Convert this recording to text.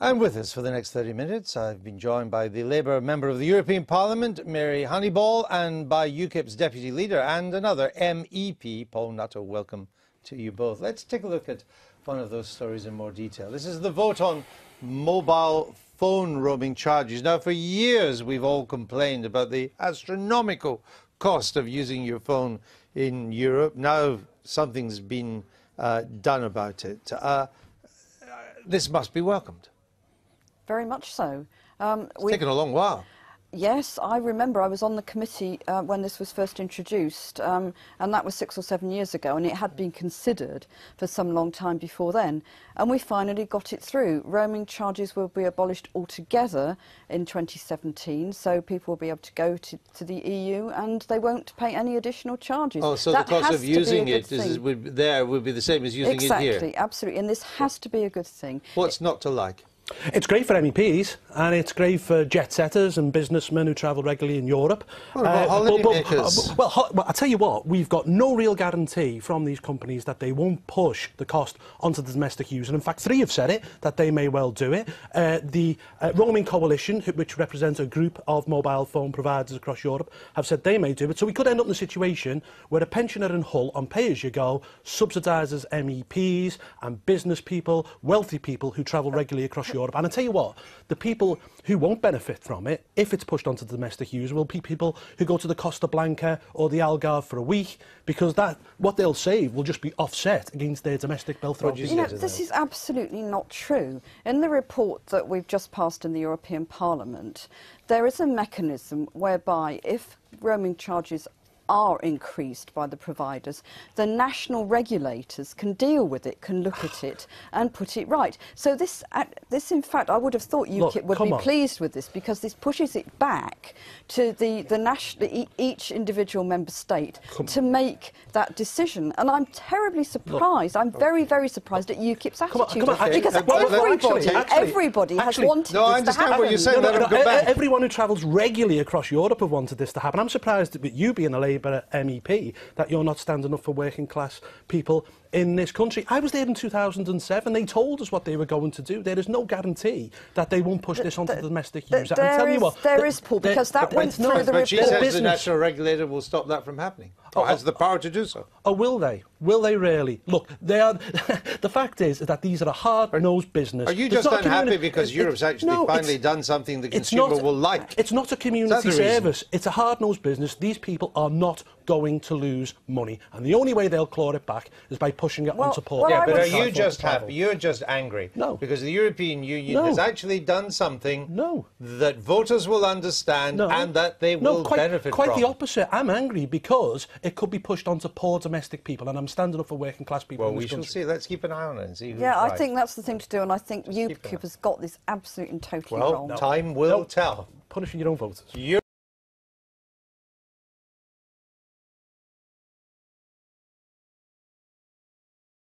And with us for the next 30 minutes, I've been joined by the Labour member of the European Parliament, Mary Honeyball, and by UKIP's deputy leader and another MEP, Paul Nuttall. Welcome to you both. Let's take a look at one of those stories in more detail. This is the vote on mobile phone roaming charges. Now, for years, we've all complained about the astronomical cost of using your phone in Europe. Now, something's been done about it. This must be welcomed. Very much so. It's taken a long while. Yes, I remember I was on the committee when this was first introduced, and that was 6 or 7 years ago, and it had been considered for some long time before then. And we finally got it through. Roaming charges will be abolished altogether in 2017, so people will be able to go to the EU and they won't pay any additional charges. Oh, so that the cost of using it would be the same as using it here? Exactly, absolutely, and this has to be a good thing. What's not to like? It's great for MEPs and it's great for jet setters and businessmen who travel regularly in Europe. What about holidaymakers? Well, I'll tell you what, we've got no real guarantee from these companies that they won't push the cost onto the domestic user. In fact, 3 have said it, that they may well do it. The Roaming Coalition, which represents a group of mobile phone providers across Europe, have said they may do it. So we could end up in a situation where a pensioner in Hull on pay-as-you-go subsidises MEPs and business people, wealthy people who travel regularly across Europe. And I tell you what, the people who won't benefit from it, if it's pushed onto the domestic user, will be people who go to the Costa Blanca or the Algarve for a week, because what they'll save will just be offset against their domestic bill throughout the year. This is absolutely not true. In the report that we've just passed in the European Parliament, there is a mechanism whereby if roaming charges are increased by the providers, the national regulators can deal with it, can look at it and put it right. So this in fact, I would have thought UKIP would be pleased with this, because this pushes it back to each individual member state to make that decision. And I'm terribly surprised. I'm very, very surprised at UKIP's attitude. Because everybody has wanted this to happen. What you're saying. Everyone who travels regularly across Europe have wanted this to happen. I'm surprised that you being a Labour MEP that you're not standing up for working class people in this country. I was there in 2007. They told us what they were going to do. There is no guarantee that they won't push this onto the domestic user. I'm telling you what, there is, Paul, because that went through the report. But she says the national regulator will stop that from happening. Or has the power to do so. Oh, will they? Will they really? Look, they are. The fact is that these are a hard-nosed business. Are you just unhappy because Europe's actually finally done something the consumer will like? It's not a community service. It's a hard-nosed business. These people are not going to lose money, and the only way they'll claw it back is by pushing it onto port. Yeah, but are you just happy? You're just angry. No. Because the European Union has actually done something that voters will understand and that they will benefit from. Quite the opposite. I'm angry because it could be pushed onto poor domestic people, and I'm standing up for working class people in this country. Well, we shall see. Let's keep an eye on it and see who's right. right. I think that's the thing to do, and I think UKIP has got this absolutely and totally wrong. Well, time will tell. Punishing your own voters.